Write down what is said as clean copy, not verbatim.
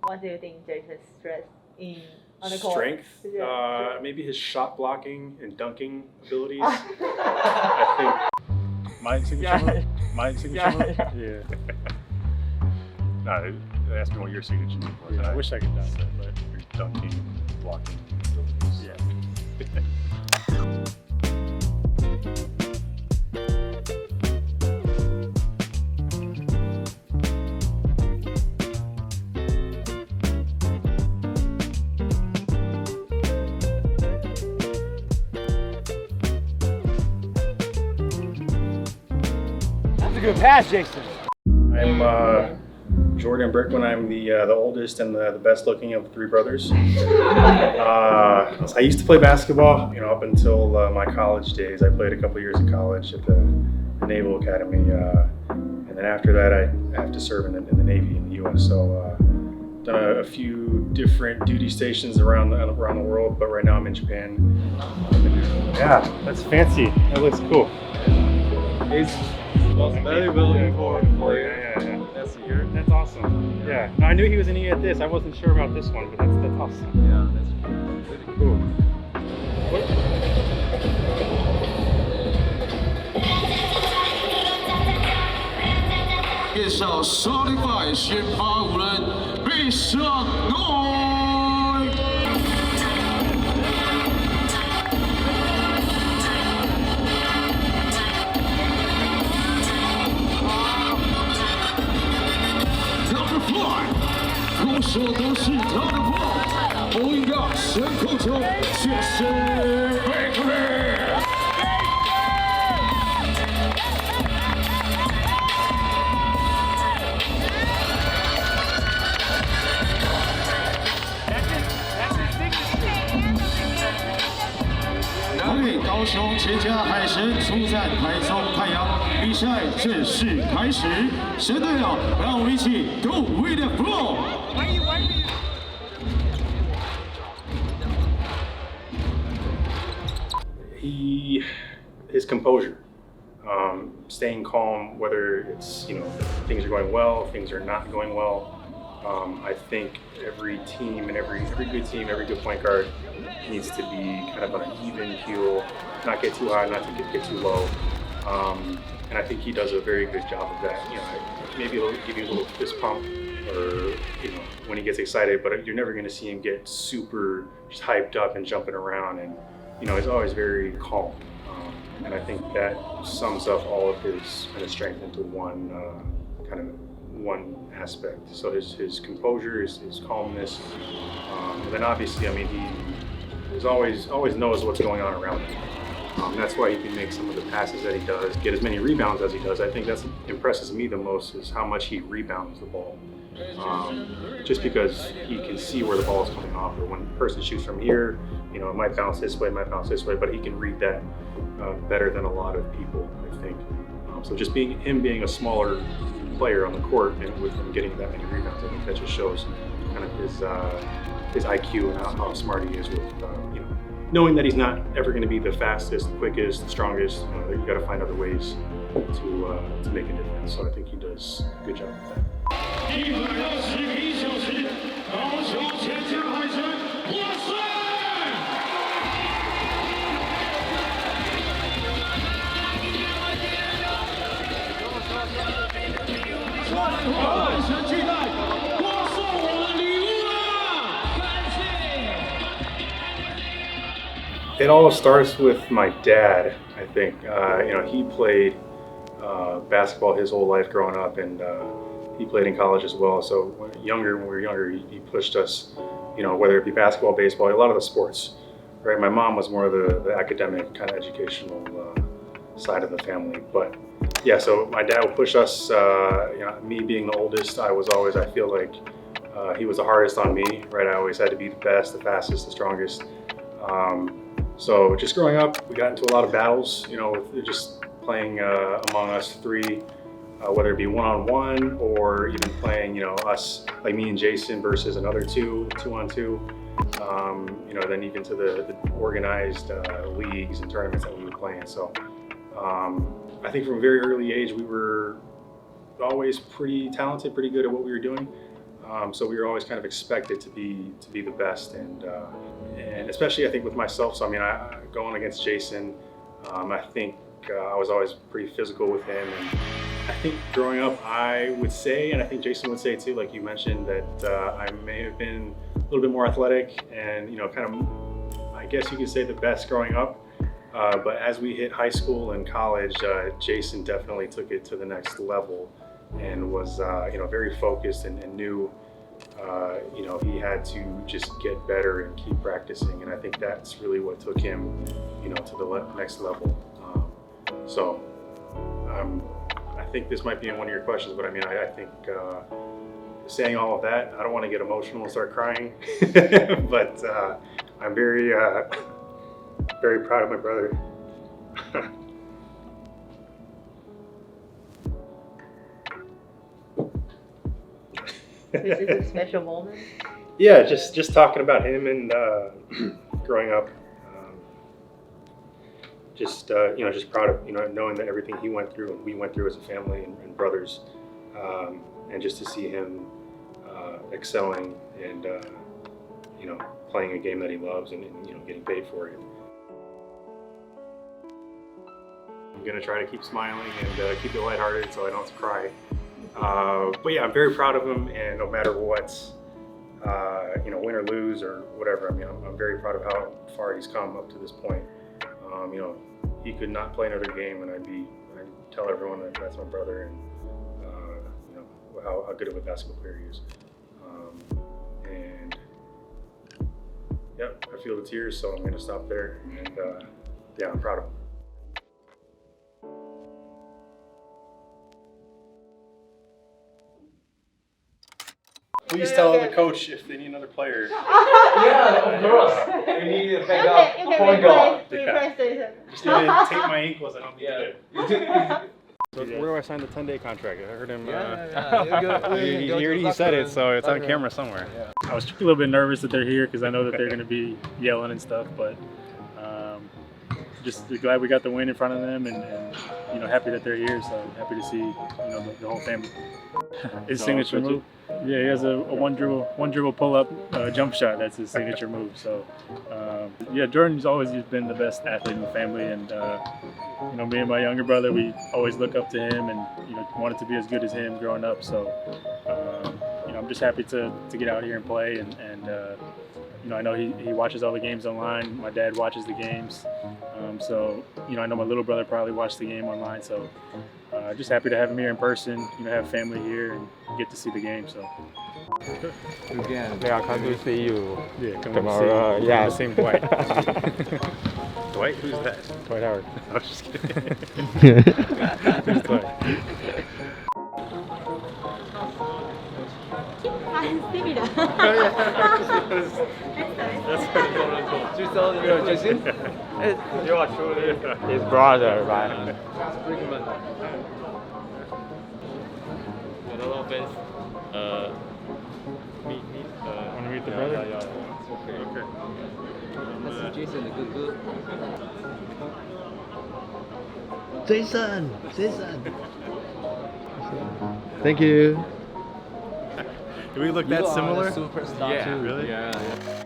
What do you think Jason's strength on the court? Strength? Maybe his shot blocking and dunking abilities. I think. My signature move? My signature move? Yeah. No, they asked me what your signature move was. Yeah, I wish I could dunk it, but your dunking, blocking abilities. yeah. That's a good pass, Jason. I'm Jordan Brickman. I'm the oldest and the best looking of the three brothers. I used to play basketball, up until my college days. I played a couple years in college at the Naval Academy, and then after that I have to serve in the Navy in the U.S. So done a few different duty stations around the world, but right now I'm in Japan. Yeah, that's fancy. That looks cool. He's very looking forward for you. Yeah. That's awesome. Yeah. No, I knew he was in at this. I wasn't sure about this one, but that's awesome. Yeah, that's pretty cool.介绍Spotify先发五人被上岸。Number 5， 空手都是他的梦，不应该神口中却是被克利。高雄全家海神出战台中太阳，比赛正式开始。神队友，让我们一起 Go with the flow。His composure, staying calm, whether it's things are going well, things are not going well. I think every team and every good team, every good point guard needs to be kind of on an even keel, not get too high, not to get too low. And I think he does a very good job of that. Maybe he'll give you a little fist pump, or when he gets excited, but you're never going to see him get super just hyped up and jumping around. And he's always very calm. And I think that sums up all of his kind of strength into one aspect. So his composure, his calmness, and then obviously, he always knows what's going on around him. That's why he can make some of the passes that he does, get as many rebounds as he does. I think that's what impresses me the most, is how much he rebounds the ball. Just because he can see where the ball is coming off, or when a person shoots from here, it might bounce this way, but he can read that better than a lot of people, I think. So just him being a smaller player on the court, and with him getting that many rebounds, I think that just shows kind of his IQ and how smart he is with knowing that he's not ever going to be the fastest, quickest, strongest. You got to find other ways to make a difference. So I think he does a good job with that. 121小时，高雄全家海神获胜！海神巨蛋获送我们礼物啦！感谢。 It all starts with my dad, I think. He played basketball his whole life growing up, and he played in college as well. So when we were younger, he pushed us, whether it be basketball, baseball, a lot of the sports, right? My mom was more of the academic kind of educational side of the family. But yeah, so my dad would push us, me being the oldest, I feel like he was the hardest on me, right? I always had to be the best, the fastest, the strongest. So just growing up, we got into a lot of battles, with just playing among us three, whether it be one-on-one or even playing, us, like me and Jason versus another two-on-two, then even to the organized leagues and tournaments that we were playing. So I think from a very early age, we were always pretty talented, pretty good at what we were doing. So we were always kind of expected to be the best, and especially I think with myself. So I mean, going against Jason, I think I was always pretty physical with him, and I think growing up, I would say, and I think Jason would say too, like you mentioned, that I may have been a little bit more athletic, and kind of, I guess you could say, the best growing up. But as we hit high school and college, Jason definitely took it to the next level, and was very focused and knew he had to just get better and keep practicing, and I think that's really what took him to the next level. So I think this might be in one of your questions, but I mean, I think saying all of that, I don't want to get emotional and start crying, but I'm very very proud of my brother. This is a special moment. Yeah, just talking about him and growing up. Just proud of knowing that everything he went through and we went through as a family and brothers, and just to see him excelling and playing a game that he loves and getting paid for it. I'm gonna try to keep smiling and keep it lighthearted so I don't have to cry. But yeah, I'm very proud of him, and no matter what, win or lose or whatever, I mean, I'm very proud of how far he's come up to this point. He could not play another game, and I'd tell everyone that that's my brother, and how good of a basketball player he is. And yep, I feel the tears, so I'm going to stop there. And yeah, I'm proud of him. Please tell the coach if they need another player. Yeah, of course. We need a backup point guard. Replace Jason. Just need to tape my ankles. I don't need Yeah. to. So where do I sign the 10-day contract? I heard him. He He already said it, so it's on camera somewhere. Yeah. I was a little bit nervous that they're here because I know that they're going to be yelling and stuff, but just glad we got the win in front of them, and happy that they're here. So happy to see the whole family. His signature move. Yeah, he has a one dribble pull up jump shot. That's his signature move. So yeah, Jordan's always been the best athlete in the family, and me and my younger brother, we always look up to him, and wanted to be as good as him growing up. So I'm just happy to get out here and play, and I know he watches all the games online. My dad watches the games, so I know my little brother probably watched the game online. So just happy to have him here in person. Have family here and get to see the game. So Again. Yeah, come to see you yeah, come tomorrow. See, Yeah, the same Dwight. Dwight, who's that? Dwight Howard. I was just kidding. Who's Dwight? Similar. That's pretty cool. You saw Jason? You are truly. his brother, right? Hello, fans. Want to meet the brother? Okay. That's Jason, the good good. Jason. Thank you. Do we look that similar? Superstar Yeah, too. really? Yeah.